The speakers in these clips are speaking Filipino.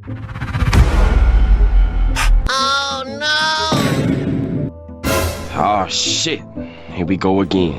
Oh no! Oh shit. Here we go again.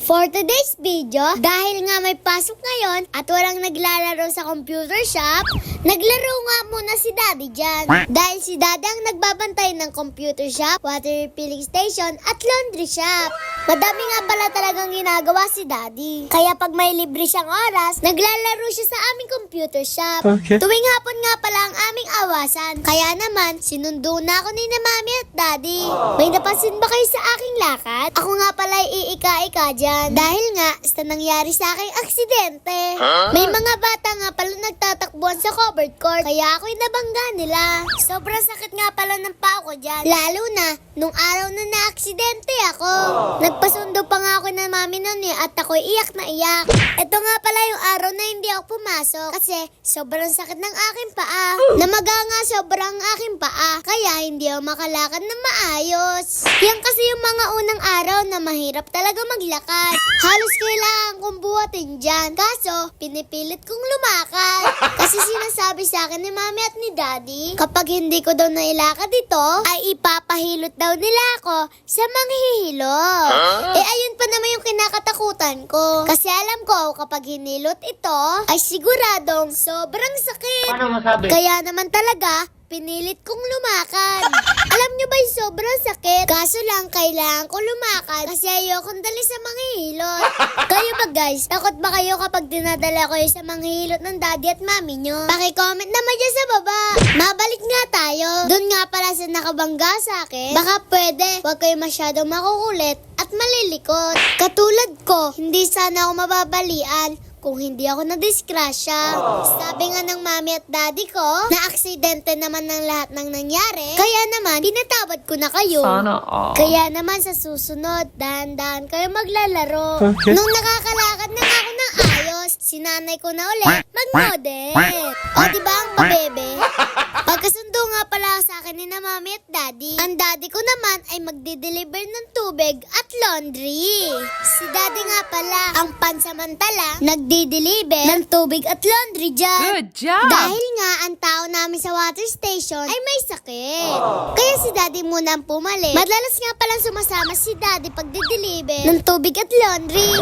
For today's video, dahil nga may pasok ngayon at walang naglalaro sa computer shop, naglaro nga muna si Daddy dyan. Dahil si Daddy ang nagbabantay ng computer shop, water refilling station at laundry shop. Madami nga pala talagang ginagawa si Daddy. Kaya pag may libre siyang oras, naglalaro siya sa aming computer shop. Okay. Tuwing hapon nga pala ang aming awasan. Kaya naman, sinundo na ako ni na Mami at Daddy. May napansin ba kayo sa aking lakad? Ako nga pala iika-ika dyan. Dahil nga, sa nangyari sa aking aksidente. May mga bata nga pala nagtatakbuhan sa covered court. Kaya ako'y nabangga nila. Sobrang sakit nga pala ng paa ko dyan. Lalo na, nung araw na na-aksidente ako. Nagpasundo pa nga ako ng mami nun at ako'y iyak na iyak. Ito nga pala yung araw na hindi ako pumasok. Kasi sobrang sakit ng aking paa. Namaga nga sobrang aking paa. Kaya hindi ako makalakad na maayos. Yan kasi yung mga unang araw na mahirap talaga maglakad. Halos kailangan kong buhatin dyan. Kaso, pinipilit kong lumakad. Kasi sinasabi sa akin ni Mami at ni Daddy, kapag hindi ko daw nailakad ito, ay ipapahilot daw nila ako sa manghihilot. Ayun pa naman yung kinakatakutan ko. Kasi alam ko, kapag hinilot ito, ay siguradong sobrang sakit. Paano masabi? Kaya naman talaga, pinilit kong lumakad. Alam nyo ba yung sobrang sakit? Kaso lang, kailangan ko lumakad kasi ayokong dali sa manghihilot. Kayo ba guys? Takot ba kayo kapag dinadala ko sa manghihilot ng daddy at mami nyo? Paki-comment naman dyan sa baba. Mabalik nga tayo. Doon nga pala sa nakabangga sa akin. Baka pwede, huwag kayo masyadong makukulit at malilikot. Katulad ko, hindi sana ako mababalian kung hindi ako nadisgrasya. Sabi nga ng mami at daddy ko, na aksidente naman ng lahat ng nangyari. Kaya naman, pinatawad ko na kayo. Sana all. Kaya naman sa susunod, dahan-dahan kayo maglalaro. Nung nakakalakad na nga ako ng ayos, sinanay ko na ulit mag-model. O diba ang pabebe? Pagkasundo nga pala sa akin ni na mami at daddy, ang daddy ko naman ay magdi-deliver ng tubig at laundry. Si daddy nga pala ang pansamantala nagdi-deliver ng tubig at laundry dyan. Good job! Dahil nga ang tao namin sa water station ay may sakit. Kaya si daddy muna ang pumalit. Madalas nga palang sumasama si daddy pagdi-deliver ng tubig at laundry.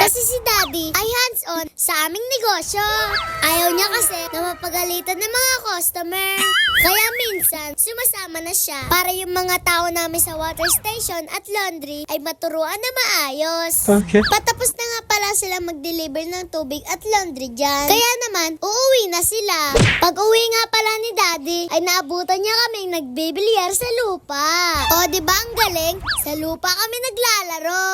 Kasi si daddy ay hands-on sa aming negosyo. Ayaw niya kasi na mapagalitan ng mga customer. Kaya minsan, sumasama na siya para yung mga tao namin sa water station at laundry ay maturuan na maayos. Patapos na nga pala sila mag-deliver ng tubig at laundry dyan. Kaya naman, uuwi na sila. Pag uwi nga pala ni daddy, ay naabutan niya kaming nagbibilyar sa lupa. O diba ang galing? Sa lupa kami naglalaro.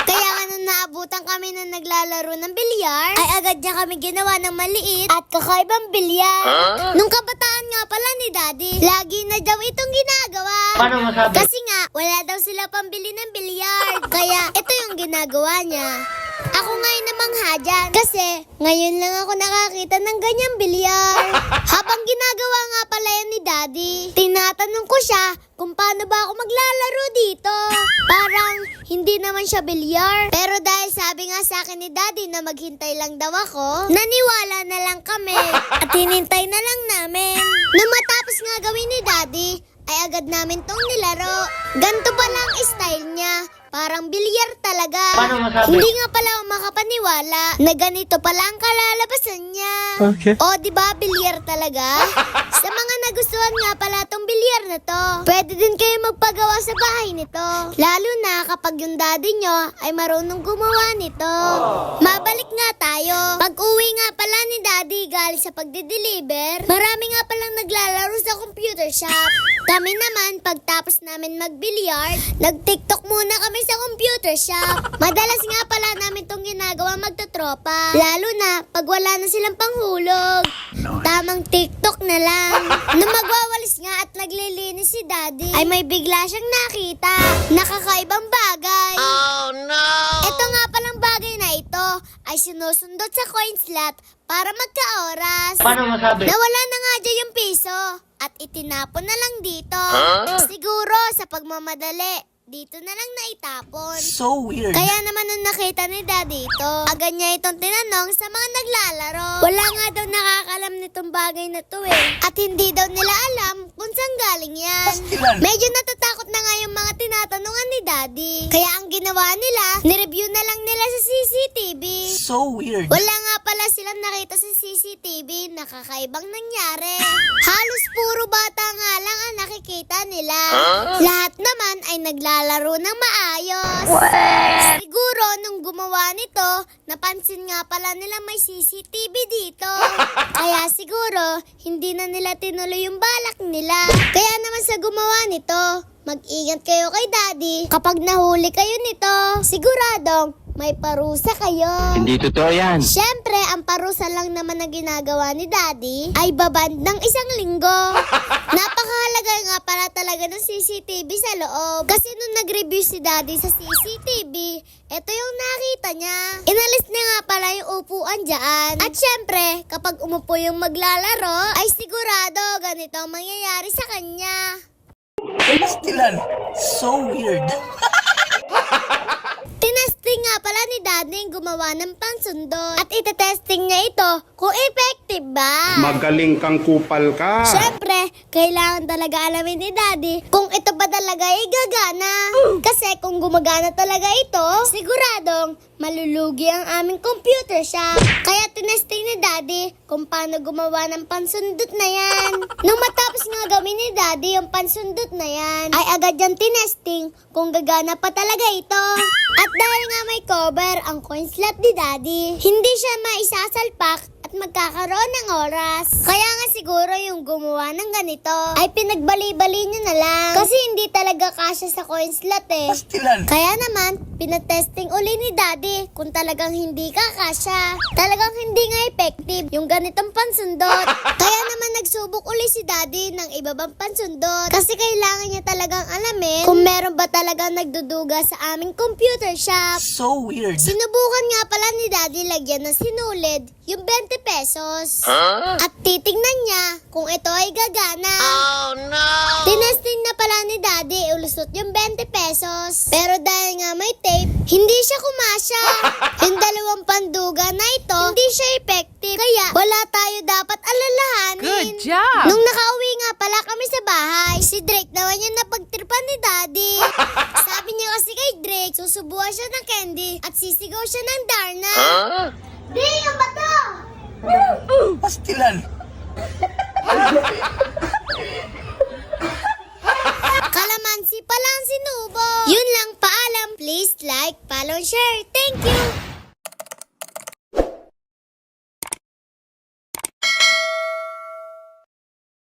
Kaya nga nung naabutan kami na naglalaro ng bilyar, ay agad niya kami ginawa ng maliit at kakaibang bilyar. Nung kabataan nga pala ni daddy, lagi na daw itong ginagawa. Paano masabi? Kasi nga, wala daw sila pambili ng bilyard. Kaya ito yung ginagawa niya. Ako ngayon namangha dyan. Kasi ngayon lang ako nakakita ng ganyang bilyar. Habang ginagawa nga pala yan ni daddy, tinatanong ko siya kung paano ba ako maglalaro dito. Parang hindi naman siya bilyar. Pero dahil sabi nga sa akin ni daddy na maghintay lang daw ako, naniwala na lang kami at hinintay na lang namin. Nung matapos nga gawin ni daddy, ay agad namin tong nilaro. Ganto pala ang style niya. Parang bilyar talaga. Paano masabi? Hindi nga pala ako makapaniwala na ganito pala ang kalalabasan niya. O diba bilyar talaga? Sa mga nagustuhan nga pala tong bilyar na to, pwede din kayo magpagawa sa bahay nito. Lalo na kapag yung daddy nyo ay marunong gumawa nito. Mabalik nga tayo. Pag uwi nga pala ni daddy galing sa pagde-deliver, marami nga palang naglalaro sa computer shop. Kami naman, pagtapos namin magbilyard, nag-TikTok muna kami sa computer shop. Madalas nga pala namin tong ginagawa magtotropa. Lalo na pag wala na silang panghulog. Tamang TikTok na lang. Nung magwawalis nga at naglilinis si daddy, ay may bigla siyang nakita. Nakakaibang bagay. Oh no! Ito nga palang bagay na ito ay sinusundot sa coin slot para magka-oras. Paano masabi? Nawala na nga dyan yung piso at itinapon na lang dito. Siguro sa pagmamadali dito na lang naitapon. So weird. Kaya naman nung nakita ni Daddy ito, agad niya itong tinanong sa mga naglalaro. Wala nga daw nakakalam nitong bagay na to eh. At hindi daw nila alam kung saan galing yan. Pastilan. Medyo natatakot na nga yung mga tinatanungan ni Daddy. Kaya ang ginawa nila, nireview na lang nila sa CCTV. So weird. Wala nga pala silang nakita sa CCTV na kakaibang nangyari. Halos puro bata nga lang ang nakikita nila. Lahat naman ay naglalaro ng maayos. Siguro nung gumawa nito, napansin nga pala nila may CCTV dito. Kaya siguro, hindi na nila tinuloy yung balak nila. Kaya naman sa gumawa nito, mag-ingat kayo kay Daddy. Kapag nahuli kayo nito, siguradong may parusa kayo. Hindi totoo yan. Siyempre, ang parusa lang naman na ginagawa ni Daddy ay baband ng 1 linggo. Napakahalaga nga pala talaga ng CCTV sa loob. Kasi nung nag-review si Daddy sa CCTV, ito yung nakita niya. Inalis niya nga pala yung upuan dyan. At siyempre, kapag umupo yung maglalaro, ay sigurado ganito ang mangyayari sa kanya. Pastilan. So weird. Tinesting nga pala ni Daddy yung gumawa ng pansundot. At itetesting niya ito kung effective ba. Magaling kang kupal ka. Siyempre, kailangan talaga alamin ni Daddy kung ito ba talaga ay gagana. Kasi kung gumagana talaga ito, siguradong malulugi ang aming computer shop. Kaya tinesting ni Daddy kung paano gumawa ng pansundot na yan. Nung matapos nga gawin ni Daddy yung pansundot na yan, ay agad yan tinesting kung gagana pa talaga ito. At dahil nga may cover ang coin slot ni Daddy, hindi siya maisasalpak at magkakaroon ng oras. Kaya nga siguro yung gumawa ng ganito ay pinagbali-bali niya na lang. Kasi hindi talaga kasya sa coin slot eh. Pastilan. Kaya naman, pinatesting uli ni Daddy kung talagang hindi kakasya. Talagang hindi nga effective yung ganitong pansundot. Kaya naman nagsubok uli si Daddy ng iba pang pansundot. Kasi kailangan niya talagang alamin kung meron ba talagang nagduduga sa aming computer shop. So weird. Sinubukan nga pala ni Daddy lagyan ng sinulid yung 20 pesos. At titingnan niya kung ito ay gagana. Oh no! Tinesting na pala ni Daddy ulusot yung 20 pesos. Pero dahil nga may tape, hindi siya kumasya. Yung dalawang panduga na ito, hindi siya effective. Kaya wala tayo dapat alalahanin. Good job! Nung nakauwi nga pala kami sa bahay, si Drake naman yung napagtripan ni Daddy. Sabi niya kasi kay Drake, susubuan siya ng candy at sisigaw siya ng Darna. Drake, ang bato! Pastilan. Kalamansi pa lang sinubo. Yun lang, paalam. Please like, follow, share. Thank you!